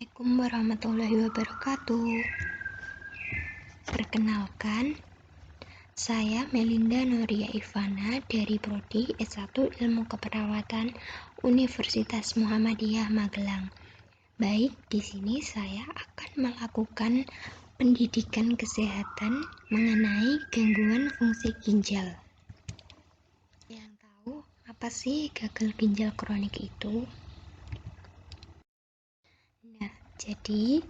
Assalamualaikum warahmatullahi wabarakatuh. Perkenalkan, saya Melinda Nuria Ivana dari Prodi S1 Ilmu Keperawatan Universitas Muhammadiyah Magelang. Baik, di sini saya akan melakukan pendidikan kesehatan mengenai gangguan fungsi ginjal. Yang tahu apa sih gagal ginjal kronik itu? Jadi,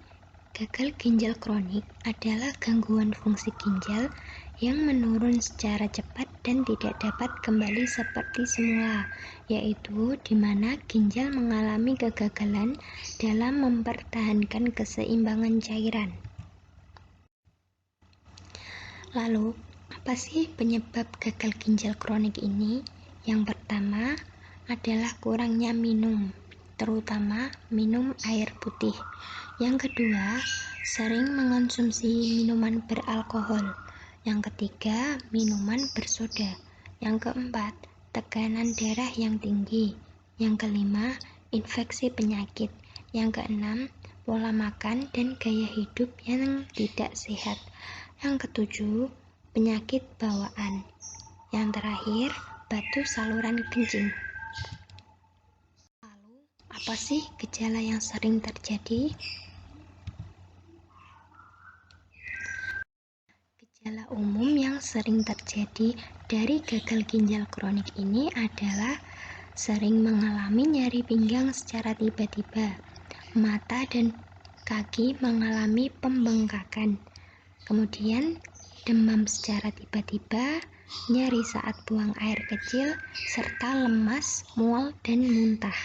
gagal ginjal kronik adalah gangguan fungsi ginjal yang menurun secara cepat dan tidak dapat kembali seperti semula, yaitu di mana ginjal mengalami kegagalan dalam mempertahankan keseimbangan cairan. Lalu, apa sih penyebab gagal ginjal kronik ini? Yang pertama adalah kurangnya minum, terutama minum air putih. Yang kedua, sering mengonsumsi minuman beralkohol. Yang ketiga, minuman bersoda. Yang keempat, tekanan darah yang tinggi. Yang kelima, infeksi penyakit. Yang keenam, pola makan dan gaya hidup yang tidak sehat. Yang ketujuh, penyakit bawaan. Yang terakhir, batu saluran kencing. Apa sih gejala yang sering terjadi? Gejala umum yang sering terjadi dari gagal ginjal kronik ini adalah sering mengalami nyeri pinggang secara tiba-tiba, mata dan kaki mengalami pembengkakan, kemudian demam secara tiba-tiba, nyeri saat buang air kecil, serta lemas, mual, dan muntah.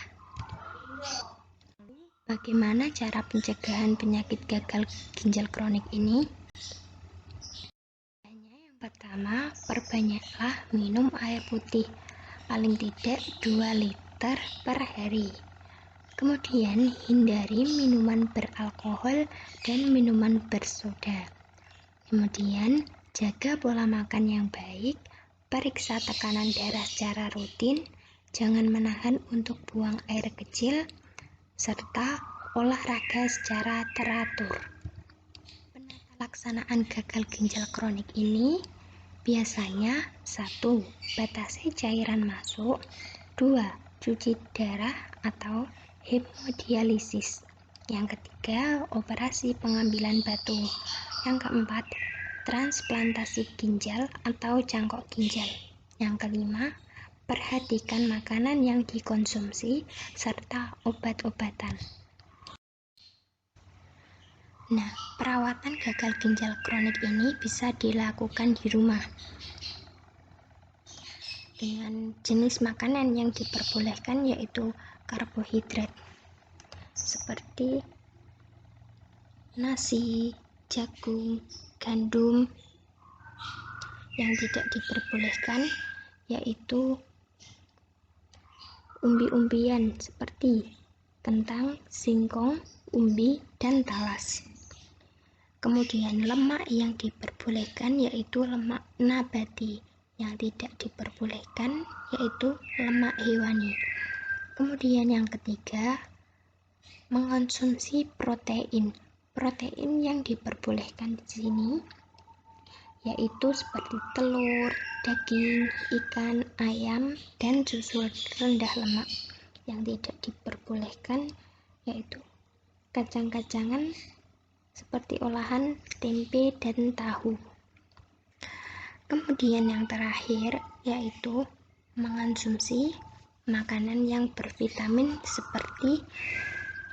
Bagaimana cara pencegahan penyakit gagal ginjal kronik ini? Yang pertama, perbanyaklah minum air putih, paling tidak 2 liter per hari. Kemudian, hindari minuman beralkohol dan minuman bersoda. Kemudian, jaga pola makan yang baik, periksa tekanan darah secara rutin, jangan menahan untuk buang air kecil, serta olahraga secara teratur. Penata laksanaan gagal ginjal kronik ini biasanya 1. Batasi cairan masuk. 2. Cuci darah atau hemodialisis. Yang ketiga, operasi pengambilan batu. Yang keempat, transplantasi ginjal atau cangkok ginjal. Yang kelima, perhatikan makanan yang dikonsumsi serta obat-obatan. Nah, perawatan gagal ginjal kronik ini bisa dilakukan di rumah. Dengan jenis makanan yang diperbolehkan yaitu karbohidrat seperti nasi, jagung, gandum. Yang tidak diperbolehkan yaitu umbi-umbian seperti kentang, singkong, umbi, dan talas. Kemudian lemak yang diperbolehkan yaitu lemak nabati, yang tidak diperbolehkan yaitu lemak hewani. Kemudian yang ketiga, mengonsumsi protein. Protein yang diperbolehkan di sini yaitu seperti telur, daging, ikan, ayam, dan susu rendah lemak. Yang tidak diperbolehkan yaitu kacang-kacangan seperti olahan tempe dan tahu. Kemudian yang terakhir yaitu mengonsumsi makanan yang bervitamin seperti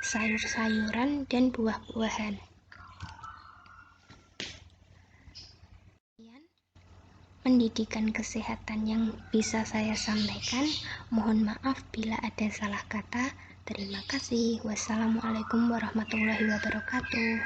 sayur-sayuran dan buah-buahan. Pendidikan kesehatan yang bisa saya sampaikan. Mohon maaf bila ada salah kata. Terima kasih. Wassalamualaikum warahmatullahi wabarakatuh.